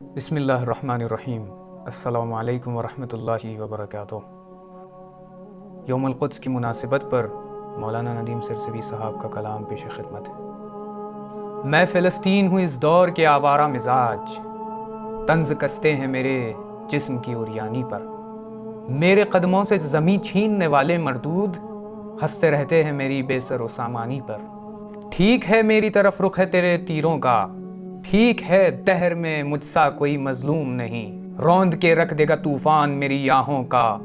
بسم اللہ الرحمن الرحیم۔ السلام علیکم ورحمۃ اللہ وبرکاتہ۔ یوم القدس کی مناسبت پر مولانا ندیم سرسوی صاحب کا کلام پیش خدمت ہے۔ میں فلسطین ہوں اس دور کے آوارہ مزاج، طنز کستے ہیں میرے جسم کی عریانی پر۔ میرے قدموں سے زمیں چھیننے والے مردود ہنستے رہتے ہیں میری بے سر و سامانی پر۔ ٹھیک ہے میری طرف رخ ہے تیرے تیروں کا، ٹھیک ہے دہر میں مجھ سا کوئی مظلوم نہیں۔ روند کے رکھ دے گا طوفان میری آہوں کا،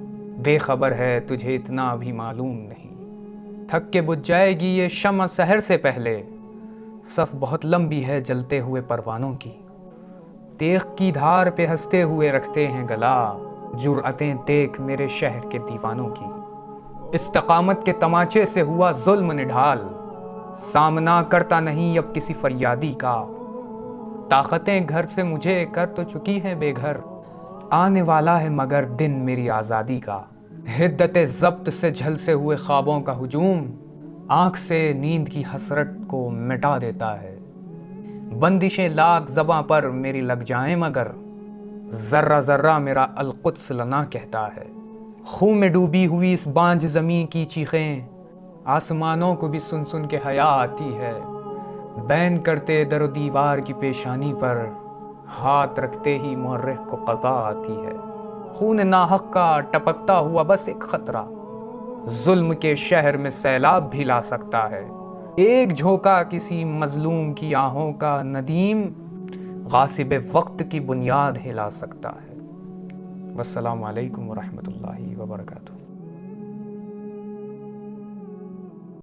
بے خبر ہے تجھے اتنا بھی معلوم نہیں۔ تھک کے بجھ جائے گی یہ شمع سحر سے پہلے، صف بہت لمبی ہے جلتے ہوئے پروانوں کی۔ تیغ کی دھار پہ ہنستے ہوئے رکھتے ہیں گلا، جرأتیں دیکھ میرے شہر کے دیوانوں کی۔ استقامت کے تماچے سے ہوا ظلم نڈھال، سامنا کرتا نہیں اب کسی فریادی کا۔ طاقتیں گھر سے مجھے کر تو چکی ہے بے گھر، آنے والا ہے مگر دن میری آزادی کا۔ حدت ضبط سے جھلسے ہوئے خوابوں کا ہجوم، آنکھ سے نیند کی حسرت کو مٹا دیتا ہے۔ بندشیں لاکھ زباں پر میری لگ جائیں مگر، ذرہ ذرہ میرا القدس لنا کہتا ہے۔ خون میں ڈوبی ہوئی اس بانجھ زمین کی چیخیں، آسمانوں کو بھی سن سن کے حیا آتی ہے۔ بین کرتے در و دیوار کی پیشانی پر، ہاتھ رکھتے ہی مورخ کو قضا آتی ہے۔ خون ناحق کا ٹپکتا ہوا بس ایک خطرہ، ظلم کے شہر میں سیلاب بھی لا سکتا ہے۔ ایک جھونکا کسی مظلوم کی آہوں کا ندیم، غاصب وقت کی بنیاد ہلا سکتا ہے۔ والسلام علیکم ورحمۃ اللہ وبرکاتہ۔